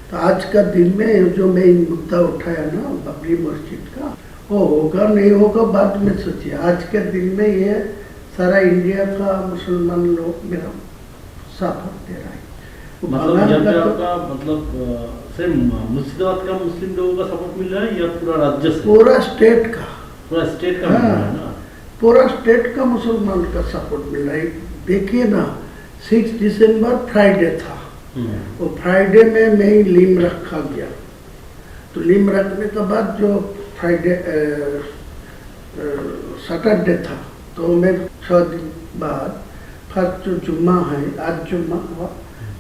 तो आज का दिन में जो मैं मुद्दा उठाया ना बाबरी मस्जिद का, वो होगा नहीं होगा बाद में सोचिए। आज के दिन में ये सारा इंडिया का मुसलमान लोग मेरा सपोर्ट दे रहा है। मतलब यहाँ पे आपका मतलब सिर्फ मुर्शिदाबाद का मुस्लिम लोगों का सपोर्ट मिल रहा है या पूरा राज्य से? पूरा स्टेट का मिल रहा है ना? पूरा स्टेट का मुसलमान का सपोर्ट मिल रहा है। देखिए ना 6 दिसंबर फ्राइडे था, वो फ्राइडे में मैं लीम रखा गया। तो लीम रखने के बाद जो फ्राइडे सैटरडे था, तो मैं 6 दिन बाद फर्स्ट जो जुम्मा है, आज जुम्मा हुआ,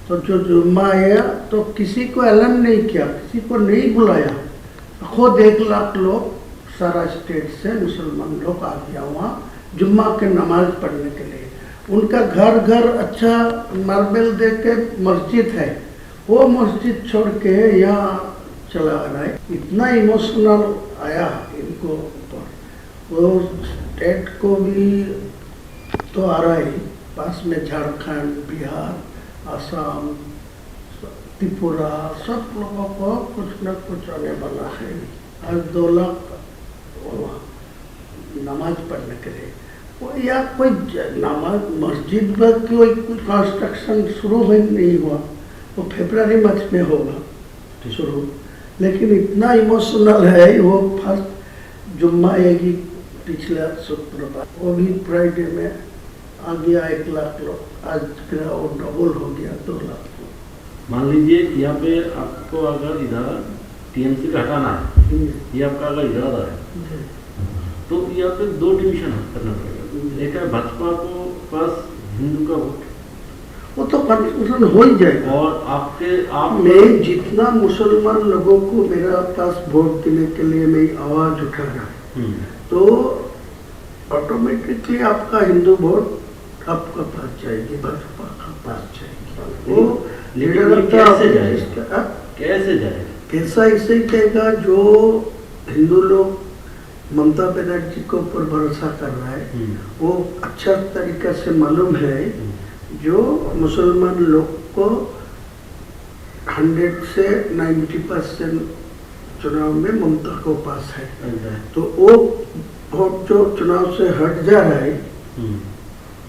तो जो जुम्मा आया तो किसी को ऐलान नहीं किया, किसी को नहीं बुलाया। खुद 1 लाख लोग सारा स्टेट से मुसलमान लोग आ गया वहाँ जुम्मा के नमाज पढ़ने के लिए। उनका घर घर अच्छा मार्बल दे के मस्जिद है, वो मस्जिद छोड़ के यहाँ चला रहा है। इतना इमोशनल आया इनको ऊपर। वो स्टेट को भी तो आ रहा है, पास में झारखंड, बिहार, असम, त्रिपुरा, सब लोगों को कुछ न कुछ आने वाला है। आज 2 लाख नमाज पढ़ने के लिए वो या कोई नमाज मस्जिद पर कोई कंस्ट्रक्शन शुरू नहीं हुआ, वो फरवरी मार्च में होगा शुरू। लेकिन इतना इमोशनल है वो। फर्स्ट जुम्मा आएगी पिछला शुक्रवार, वो भी फ्राइडे में आ गया 1 लाख लोग। आज फिर वो डबल हो गया 2 लाख लोग। मान लीजिए यहाँ पे आपको अगर इधर टीएमसी का हटाना है, ये आपका अगर इरादा है, तो यहाँ पे 2 डिवीजन करना पड़ेगा। एक है भाजपा को पास हिंदू का वोट, वो तो कंफ्यूजन हो ही जाएगा। और आप मैं जितना मुसलमान लोगों को मेरा पास वोट देने के लिए मैं आवाज उठा रहा है, तो ऑटोमेटिकली आपका हिंदू वोट आपका पास जाएगी, भाजपा का पास जाएगी। वो कैसे जाएगा? कैसा इसे कहेगा जो हिंदू लोग ममता बनर्जी के ऊपर भरोसा कर रहा है, वो अच्छा तरीका से मालूम है जो मुसलमान लोग को 100 से 90% चुनाव में ममता को पास है। तो वो वोट जो चुनाव से हट जा रहा है,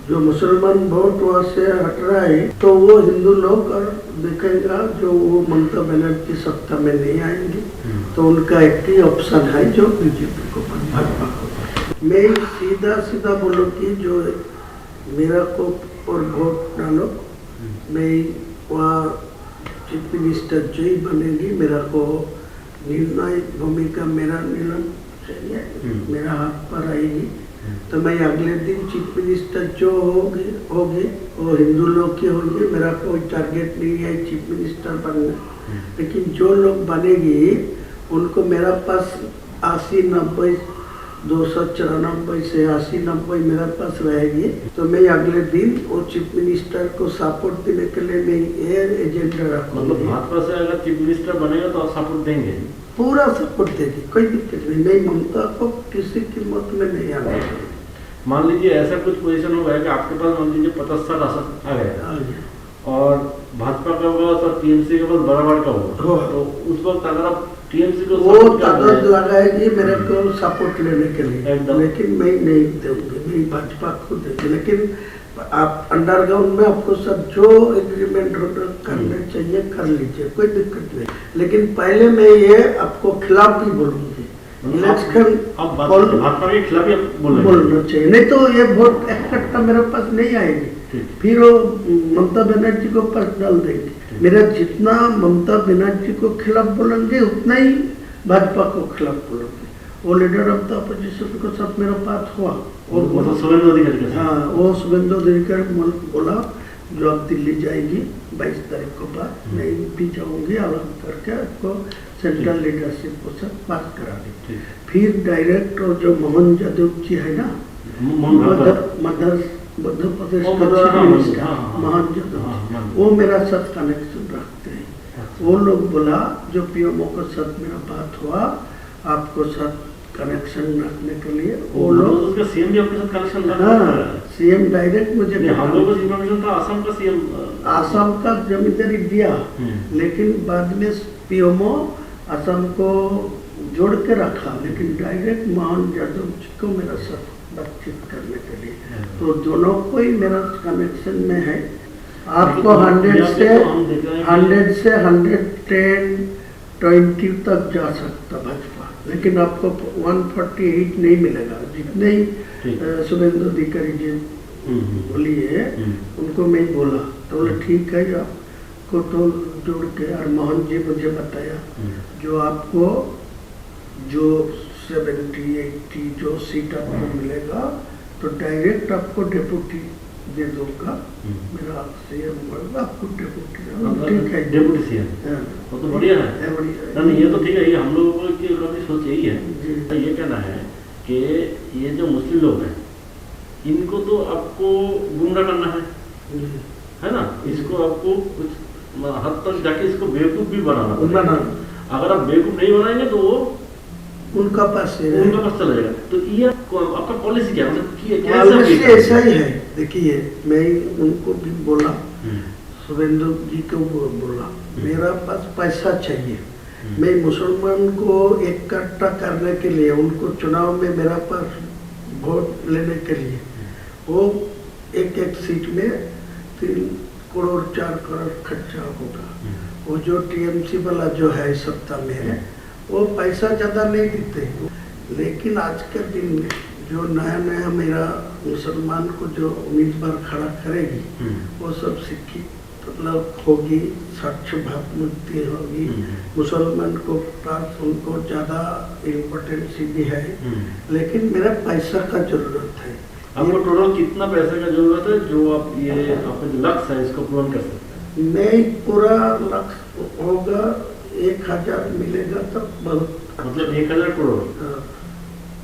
जो मुसलमान वोट वहाँ से हट रहा है, तो वो हिंदू लोग और देखेगा जो वो ममता बनर्जी सत्ता में नहीं आएंगे, तो उनका एक ही ऑप्शन है जो बीजेपी को, भाजपा को। मैं सीधा बोलूँ कि जो मेरा को और वोट डालो, मैं वहाँ चीफ मिनिस्टर जो ही बनेगी, मेरा को निर्णायक भूमिका मेरा निर्णय चाहिए, मेरा हाथ पर आएगी। तो मैं अगले दिन चीफ मिनिस्टर जो होगी वो हिंदू लोग की होगी। मेरा कोई टारगेट नहीं है चीफ मिनिस्टर बनना, लेकिन जो लोग बनेगी उनको मेरा पास 80-90 294 से 80-90 मेरा पास रहेगी। तो मैं अगले दिन वो चीफ मिनिस्टर को सपोर्ट देने के लिए मैं ये एजेंडा रखूँगा। मतलब भाजपा से अगर चीफ मिनिस्टर बनेगा तो आप सपोर्ट देंगे? पूरा सपोर्ट देगी, कोई दिक्कत नहीं। नहीं, ममता को किसी कीमत में नहीं आना चाहिए। मान लीजिए ऐसा कुछ पोजीशन हो गया कि आपके पास मान लीजिए 50-60 आसन आ गया और भाजपा का होगा तो टीएमसी के पास बराबर का होगा, तो उस वक्त अगर आप टीएमसी को वो ताकत लगाएगी मेरे को सपोर्ट लेने के लिए, लेकिन मैं नहीं दूंगी, मैं भाजपा को देंगे। लेकिन आप अंडरग्राउंड में आपको सब जो एग्रीमेंट करने चाहिए कर लीजिए, कोई दिक्कत नहीं। लेकिन पहले मैं ये आपको खिलाफ भी बोलूंगी, इलेक्शन भाजपा के खिलाफ बोलना चाहिए, नहीं तो ये वोट इकट्ठा मेरे पास नहीं आएगी। फिर वो ममता बनर्जी को पास डाल देंगे। मेरा जितना ममता बनर्जी को खिलाफ बोलेंगे उतना ही भाजपा को खिलाफ बोलेंगे। वो लीडर ऑफ द अपोजिशन को सब मेरा पास हुआ, और शुभेंदु अधिकारी, हाँ वो शुभेंदु अधिकारी बोला जो अब दिल्ली जाएगी 22 तारीख को बाद, मैं भी जाऊँगी, अलग करके आपको सेंट्रल लीडरशिप को सब बात करा दी। फिर डायरेक्ट और जो मोहन यादव जी है ना, मध्य प्रदेश का मोहन यादव, वो मेरा साथ कनेक्शन रखते हैं। वो लोग बोला जो पीएमओ के साथ मेरा बात हुआ, आपको साथ कनेक्शन रखने के लिए वो लोग सीएम भी आपके साथ कनेक्शन, हाँ सीएम डायरेक्ट मुझे नहीं, हम लोगों को इन्फॉर्मेशन था असम का सीएम आसाम का जमींदारी दिया, लेकिन बाद में पीएमओ असम को जोड़ के रखा, लेकिन डायरेक्ट मोहन यादव जी को मेरा साथ बातचीत करने के लिए, तो दोनों को ही मेरा कनेक्शन में है। आपको 100 से 110, 20 तक जा सकता भाजपा, लेकिन आपको 148 नहीं मिलेगा। जितने ही शुभेंदु अधिकारी जी बोलिए उनको मैं बोला, तो बोले ठीक है, आपको तो जोड़ के, और मोहन जी मुझे बताया जो आपको जो 70-80 जो सीट आपको मिलेगा तो डायरेक्ट आपको डेप्यूटी दे दूंगा, मेरा सीएम होगा आपको डेप्यूटी। ठीक है, डेप्यूटी सीएम वो तो बढ़िया है, बढ़िया नहीं, ये तो ठीक है, ये हम लोगों की काफी सोच यही है। ये कहना है कि ये जो मुस्लिम लोग हैं इनको तो आपको गुमराह करना है ना, इसको आपको कुछ हद तक जाके इसको बेवकूफ भी बनाना। अगर आप बेवकूफ नहीं बनाएंगे तो वो उनका पास चला जाएगा। तो ये आपका पॉलिसी क्या, मतलब पॉलिसी ऐसा ही है। देखिए, मैं उनको भी बोला, शुभेंदु जी को बोला, मेरा पास पैसा चाहिए, मैं मुसलमान को इकट्ठा करने के लिए, उनको चुनाव में मेरा पास वोट लेने के लिए, वो एक सीट में 3 करोड़ 4 करोड़ खर्चा होगा। वो जो टीएमसी वाला जो है सत्ता में है, वो पैसा ज़्यादा नहीं देते, लेकिन आज के दिन में जो नया मेरा मुसलमान को जो उम्मीदवार खड़ा करेगी, वो सब शिक्षित मतलब होगी, साक्ष्य भावमुक्ति होगी, मुसलमान को पास उनको ज़्यादा इम्पोर्टेंस भी है, लेकिन मेरा पैसा का जरूरत है। आपको टोटल कितना पैसे का जरूरत है जो आप ये आपका जो लक्ष्य है इसको पूर्ण कर सकते हैं? नहीं, पूरा लक्ष्य होगा 1000 मिलेगा तो बहुत, मतलब 1000 करोड़।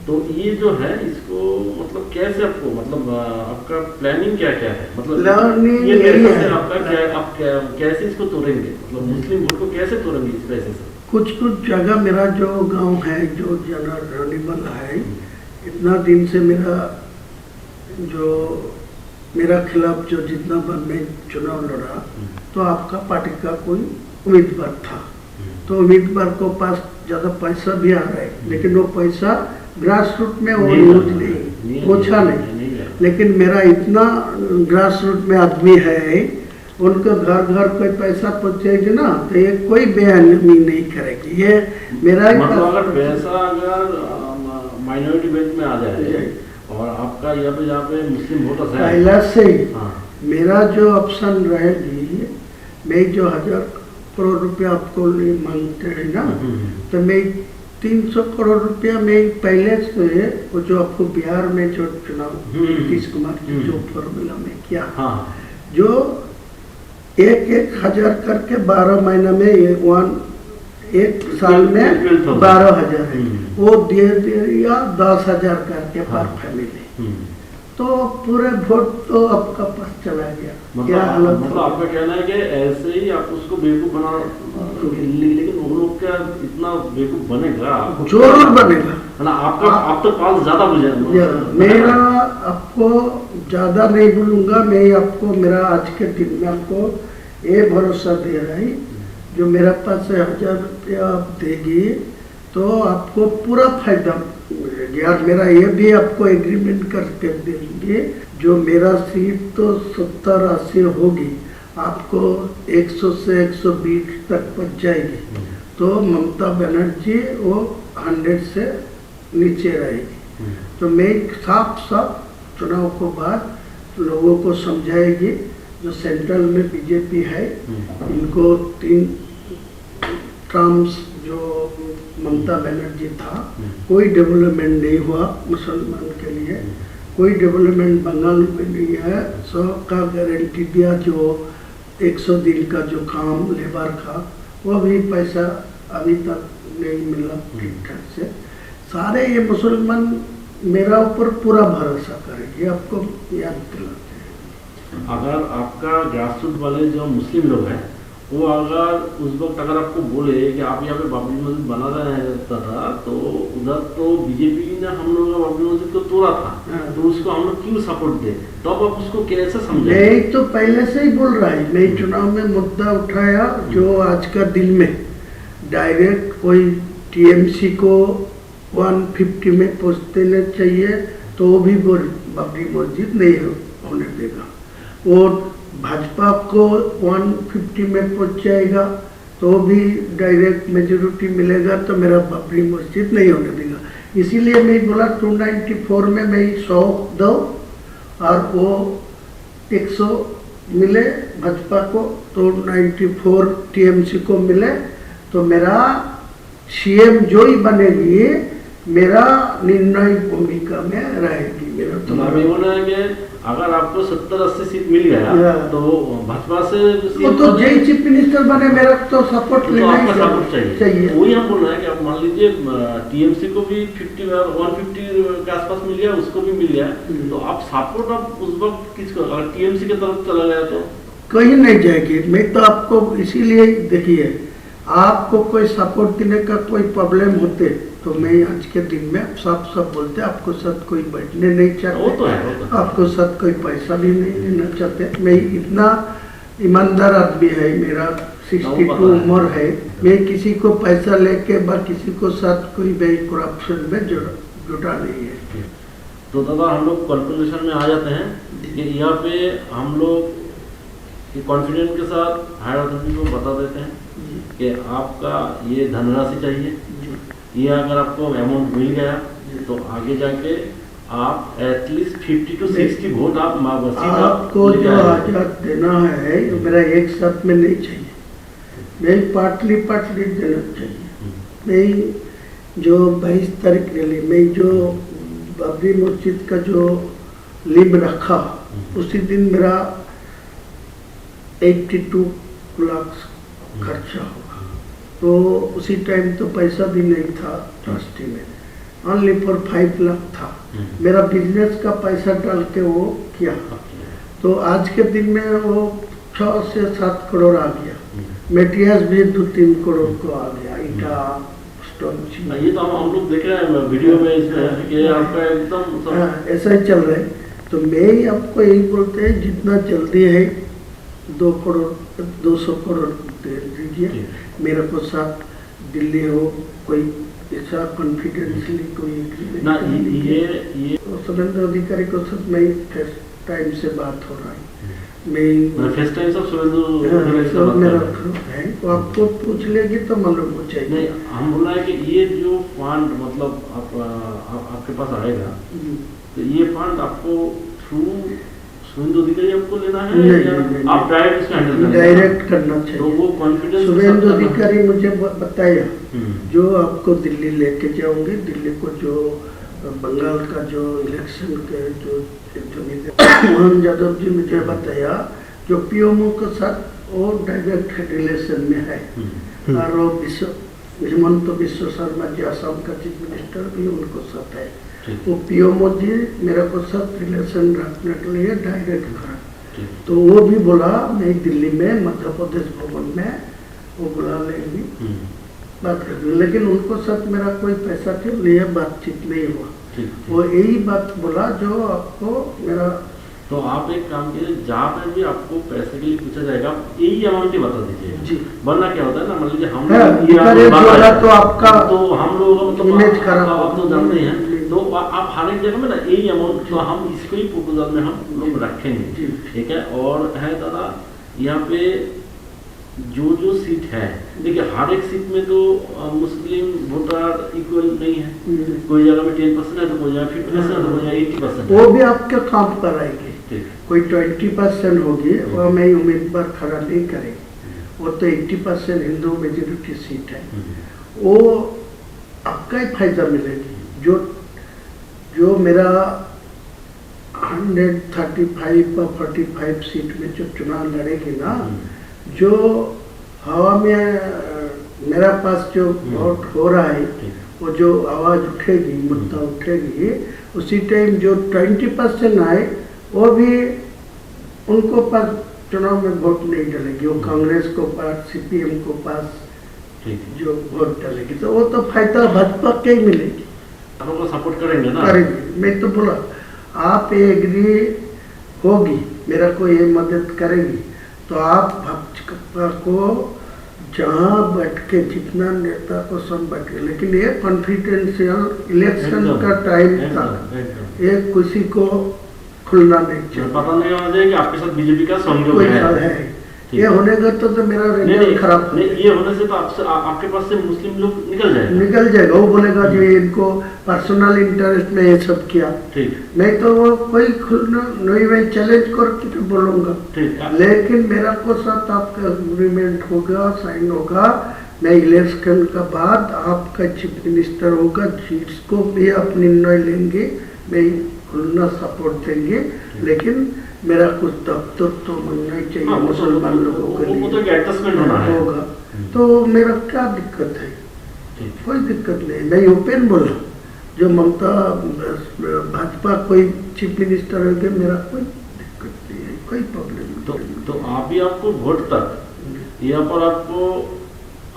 तो ये जो है इसको मतलब कैसे आपको, मतलब आपका प्लानिंग क्या क्या है, मतलब प्लानिंग ये यही पैसे है, से आपका क्या, आप कैसे इसको तोड़ेंगे, मतलब मुस्लिम वोट को कैसे तोड़ेंगे इस पैसे से? कुछ जगह मेरा जो गांव है जो जनरल है, इतना दिन से मेरा खिलाफ जो जितना बार मैं चुनाव लड़ा, तो आपका पार्टी का कोई उम्मीदवार था, तो उम्मीदवार को पास ज़्यादा पैसा भी आ रहा है, लेकिन वो पैसा ग्रास रूट में वो यूज नहीं पहुँचा नहीं। लेकिन मेरा इतना ग्रास रूट में आदमी है, उनको घर घर कोई पैसा पहुँचेगी ना, तो ये कोई बेअहमी नहीं करेगी। ये मेरा मतलब अगर पैसा अगर माइनॉरिटी बेल्ट में आ जाए और आपका यहाँ पे मुस्लिम वोटर्स है, पहला से मेरा जो ऑप्शन रहेगी, मैं जो 1000 करोड़ रुपया आपको मांगते हैं ना, तो मैं 300 करोड़ रुपया में पहले से, वो जो आपको बिहार में जो चुनाव नीतीश कुमार जी जो फॉर्मूला में किया, जो 1,000 करके 12 महीना में एक साल में 12,000 है, वो दे दिया 10,000 करके पर फैमिली, तो पूरे वोट तो आपका पास चला गया। मतलब आपका कहना है कि ऐसे ही आप उसको बेवकूफ बना, लेकिन वो लोग क्या इतना बेवकूफ बनेगा? जरूर बनेगा ना, आपका आप तो पाल ज्यादा बुझेगा। मेरा आपको ज्यादा नहीं बोलूंगा, मैं आपको मेरा आज के दिन में आपको ये भरोसा दे रहा है, जो मेरा पास 1000 रुपया आप देगी तो आपको पूरा फायदा मिलेगा। और मेरा ये भी आपको एग्रीमेंट करके देंगे, जो मेरा सीट तो 70-80 होगी, आपको 100 से 120 तक पहुँच जाएगी, तो ममता बनर्जी वो 100 से नीचे रहेगी। तो मैं साफ चुनाव को बाद लोगों को समझाएगी, जो सेंट्रल में बीजेपी है, इनको 3 टर्म्स जो ममता बनर्जी था, कोई डेवलपमेंट नहीं हुआ मुसलमान के लिए, कोई डेवलपमेंट बंगाल में नहीं है। 100 का गारंटी दिया, जो 100 दिन का जो काम लेबर का, वो भी पैसा अभी तक नहीं मिला ठीक ठाक से। सारे ये मुसलमान मेरा ऊपर पूरा भरोसा करेंगे, आपको याद दिलाते हैं। अगर आपका ग्रासरूट वाले जो मुस्लिम लोग हैं वो अगर उस वक्त अगर आपको बोले कि आप यहाँ पे बाबरी मस्जिद बना रहे हैं था, तो उधर तो बीजेपी ने हम लोग बाबरी मस्जिद को तोड़ा था, तो उसको हम लोग क्यों सपोर्ट दे, तो अब आप उसको कैसे समझे? मैं तो पहले से ही बोल रहा है, मैं चुनाव में मुद्दा उठाया जो आज का दिन में डायरेक्ट कोई टीएमसी को 150 में पहुँच देना चाहिए, तो वो भी बाबरी मस्जिद नहीं होने देगा। और भाजपा को 150 में पहुँच जाएगा तो भी डायरेक्ट मेजोरिटी मिलेगा, तो मेरा बाबरी मस्जिद नहीं होने देगा। इसीलिए मैं बोला 294 में मैं 100 दो और वो 100 मिले भाजपा को, तो 94 टीएमसी को मिले, तो मेरा सीएम जो ही बनेगी मेरा निर्णय भूमिका में रहेगी। मेरा तो मैं बोल रहा है कि अगर आपको 70-80 सीट मिल गया तो भाजपा से वो तो जय चीफ मिनिस्टर बने, मेरा तो सपोर्ट तो लेना आपका सपोर्ट चाहिए। वही हम बोल रहे हैं कि आप मान लीजिए टीएमसी को भी 150 के आसपास मिल गया, उसको भी मिल गया, तो आप सपोर्ट आप उस वक्त किसको, अगर टीएमसी की तरफ चला गया तो कहीं नहीं जाएगी। मैं तो आपको इसीलिए देखिए, आपको कोई सपोर्ट देने का कोई प्रॉब्लम होते तो मैं आज के दिन में सब बोलते आपको साथ कोई बैठने नहीं चाहते, वो तो है। आपको साथ कोई पैसा भी नहीं लेना चाहते। मैं इतना ईमानदार आदमी है, मेरा 62 उम्र है, मैं किसी को पैसा लेके किसी को साथ कोई बैंक करप्शन में जुटा नहीं है। तो दादा हम लोग कंक्लूजन में आ जाते हैं कि यहाँ पे हम लोग कॉन्फिडेंस के साथ हायर अथॉरिटी को बता देते हैं कि आपका ये धनराशि चाहिए, ये अगर आपको अमाउंट मिल गया तो आगे जाके आप एटलीस्ट 50 to 60 वोट आप आपको जो आजाद देना है मेरा एक साथ में नहीं चाहिए, मैं पार्टली देना चाहिए। मैं जो 22 तारीख रैली में जो बाबरी मस्जिद का जो लिंब रखा उसी दिन मेरा 82 लाख खर्चा होगा, तो उसी टाइम तो पैसा भी नहीं था ट्रस्टी में, ओनली फॉर 5 लाख था। मेरा बिजनेस का पैसा डाल के वो किया, तो आज के दिन में वो 6 से 7 करोड़ आ गया, मेटेरियल्स भी 2-3 करोड़ को आ गया, ईटा स्टोन। ये तो हम लोग देख रहे हैं वीडियो में इसमें कि आपका एकदम ऐसा ही चल रहा है। तो मैं आपको यही बोलते हैं जितना जल्दी है 200 करोड़ दे दीजिए मेरे को, साथ दिल्ली हो कोई ऐसा कॉन्फिडेंसली कोई ना, ये सुरेंद्र अधिकारी को सब मैं फर्स्ट टाइम से बात हो रहा है, मैं फर्स्ट टाइम सब सुरेंद्र मेरा है, तो आपको पूछ लेगी तो मालूम हो जाएगी। नहीं, हम बोल रहे हैं कि ये जो फंड मतलब आपके पास आएगा, तो ये फंड आपको थ्रू सुरेंद्र अधिकारी आपको लेना है नहीं, आप डायरेक्ट इसको हैंडल डायरेक्ट करना चाहिए। तो वो कॉन्फिडेंस सुरेंद्र अधिकारी मुझे बताया जो आपको दिल्ली लेके जाओगे, दिल्ली को जो बंगाल का जो इलेक्शन के जो मोहन यादव जी मुझे बताया जो पीएमओ के साथ वो डायरेक्ट रिलेशन में है, और वो हेमंत बिश्व शर्मा जी असम का चीफ मिनिस्टर भी उनको साथ है, वो पीएमओ जी मेरे को साथ रिलेशन रखने के लिए डायरेक्ट करा, तो वो भी बोला मैं दिल्ली में मध्य प्रदेश भवन में वो बुला लेंगी बात करेंगे, लेकिन उनको साथ मेरा कोई पैसा के लिए बातचीत नहीं हुआ, वो यही बात बोला जो आपको मेरा। तो आप एक काम कीजिए, जहाँ पे भी आपको पैसे के लिए पूछा जाएगा यही अमाउंट ही बता दीजिए जी, वरना क्या होता है ना, मान लीजिए हम तो आपका तो हम लोग इमेज खराब आप तो जानते हैं, तो आप हर एक जगह में ना यही अमाउंट, तो हम इसको ही प्रपोजल में हम लोग रखेंगे, ठीक है। और है दादा यहाँ पे जो सीट है, देखिए हर एक सीट में तो मुस्लिम वोटर इक्वल नहीं है, कोई जगह में 10% है तो कोई जगह 50% है तो कोई जगह 80%। वो भी आपके काम पर आएंगे, कोई 20% होगी वो मैं उम्मीदवार खड़ा नहीं करेंगे, वो तो 80% हिंदू मेजोरिटी सीट है, वो आपका ही फायदा मिलेगी। जो मेरा 135 और 45 सीट में जो चुनाव लड़ेगी ना, जो हवा में मेरा पास जो वोट हो रहा है, वो जो आवाज़ उठेगी, मुद्दा उठेगी, उसी टाइम जो 20% आए वो भी उनको पास चुनाव में वोट नहीं डालेगी, वो कांग्रेस को पास, सीपीएम को पास ठीक है, जो वोट डालेगी तो वो तो फायदा भाजपा के ही मिलेगी। आप लोग सपोर्ट करेंगे ना? करेंगे। मैं तो बोला आप ये एग्री होगी, मेरा को ये मदद करेगी तो आप भाजपा को जहाँ बैठ के जितना नेता को सब बैठ के, लेकिन ये कॉन्फिडेंशियल इलेक्शन का टाइम था, ये किसी को खुलना नहीं चाहिए, पता नहीं होना चाहिए कि आपके साथ बीजेपी का संयोग कोई है। है। ये होने का तो मेरा रिजल्ट खराब हो नहीं, ये होने से तो आपके पास से मुस्लिम लोग निकल जाएगा। वो बोलेगा जो इनको पर्सनल इंटरेस्ट में ये सब किया, ठीक, नहीं तो वो कोई खुलना नहीं, मैं चैलेंज करके तो बोलूंगा, ठीक, लेकिन मेरा को साथ आपका एग्रीमेंट होगा, साइन होगा, मैं इलेक्शन का बाद आपका चीफ मिनिस्टर होगा, जिसको भी आप निर्णय लेंगे मैं खुलना सपोर्ट देंगे, लेकिन मेरा कुछ दफ्तर तो बनना ही चाहिए मुसलमान लोगों के लिए, वो तो एडजस्टमेंट होना है होगा तो मेरा क्या दिक्कत है? कोई दिक्कत नहीं, मैं ओपन बोल रहा हूँ, जो ममता भाजपा कोई चीफ मिनिस्टर होगा मेरा कोई दिक्कत नहीं है, कोई प्रॉब्लम नहीं। तो आप भी आपको वोट तक यहाँ पर आपको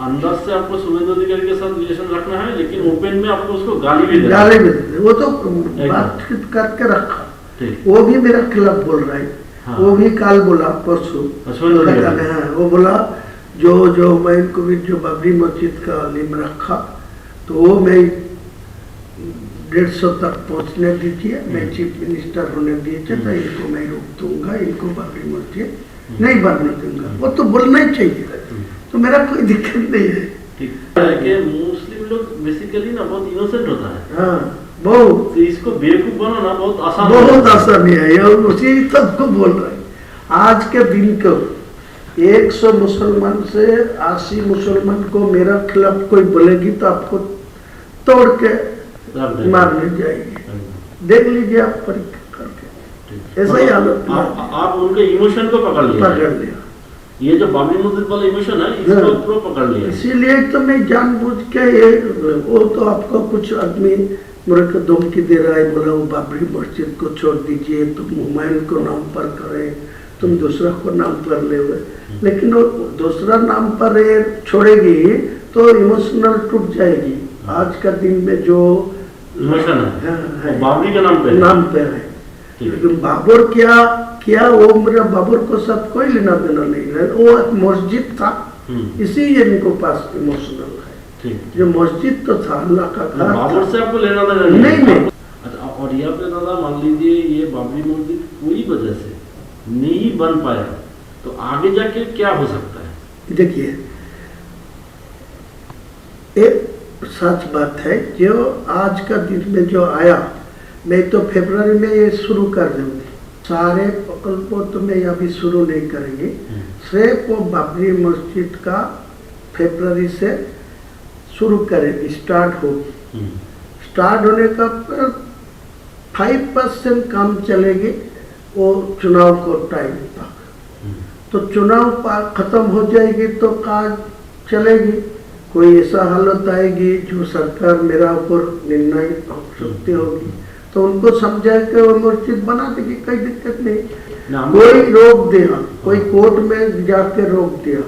अंदर से आपको शुभेंदु अधिकारी के साथ रिलेशन रखना है, लेकिन ओपन में आपको उसको गाली भी देना है। वो तो बातचीत करके रखा, ठीक, वो भी मेरा खिलाफ बोल रहा है। हाँ। वो भी काल बोला परसों, हाँ, वो बोला जो मैं इनको भी जो बाबरी मस्जिद का लिम रखा तो वो मैं 150 तक पहुंचने दीजिए, मैं चीफ मिनिस्टर होने दीजिए तो इनको मैं रोक दूंगा, इनको बाबरी मस्जिद नहीं बनने दूंगा। वो तो बोलना ही चाहिए, तो मेरा कोई दिक्कत नहीं है। ठीक है कि मुस्लिम लोग बेसिकली ना बहुत इनोसेंट होता है, हाँ बहुत, तो इसको बेवकूफ बनाना बहुत आसान है, ये उसी सबको बोल रहे हैं। आज के दिन को 100 मुसलमान से 80 मुसलमान को मेरा खिलाफ कोई बोलेगी तो आपको तोड़ के मारने जाएगी, देख लीजिए आप परीक्षा करके, ऐसा ही हालत। आप उनके इमोशन को पकड़ लिया, ये जो बाबरी मस्जिद वाला इमोशन है इसको पूरा पकड़ लिया। इसीलिए तो मैं जानबूझ के ये, वो तो आपको कुछ आदमी मेरे को धमकी दे रहा है, बोला वो बाबरी मस्जिद को छोड़ दीजिए, तुम हुमायूं को नाम पर करें, तुम दूसरा को नाम पर ले, लेकिन वो दूसरा नाम पर छोड़ेगी तो इमोशनल टूट जाएगी। आज का दिन में जो इमोशन है बाबरी के नाम पे है, लेकिन बाबर क्या वो मेरा बाबर को साथ कोई लेना देना नहीं है, वो एक मस्जिद था, इसी इनको पास इमोशनल है। जो मस्जिद तो था अल्लाह का घर, बाबर से आपको लेना देना नहीं। अच्छा, और यहाँ पे दादा मान लीजिए ये बाबरी मस्जिद कोई वजह से नहीं बन पाया तो आगे जाके क्या हो सकता है? देखिए एक सच बात है, जो आज का दिन में जो आया, मैं तो फरवरी में ये शुरू कर दूंगी, सारे प्रकल्पों तो मैं अभी शुरू नहीं करेंगे, सिर्फ वो बाबरी मस्जिद का फरवरी से शुरू करेंगे, स्टार्ट होगी। स्टार्ट होने का 5% काम चलेगी वो चुनाव को टाइम तक, तो चुनाव खत्म हो जाएगी तो काम चलेगी। कोई ऐसा हालत आएगी जो सरकार मेरा ऊपर निर्णय हो सकती होगी तो उनको समझा के वो मस्जिद बना देगी, कोई दिक्कत नहीं। कोई रोक दिया, कोई कोर्ट में जाके रोक दिया,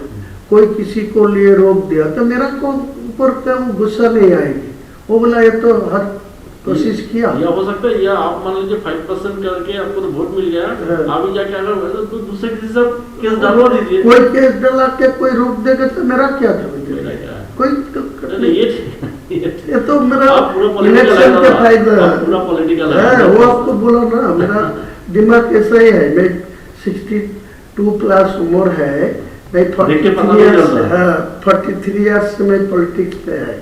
कोई किसी को लिए रोक दिया तो मेरा को ऊपर का गुस्सा नहीं आएगी, वो बोला ये तो हर कोशिश किया। या हो सकता है या आप मान लीजिए 5% करके आपको तो वोट मिल गया, अभी जाके अगर तो दूसरे किसी से केस डलवा दीजिए, कोई केस डला के कोई रोक देगा तो मेरा क्या था, कोई ये तो मेरा इलेक्शन के फायदा है, वो आपको बोला ना, मेरा दिमाग ऐसा ही है, मैं 62 प्लस उम्र है, मैं 43 इयर्स से मैं पॉलिटिक्स पे है,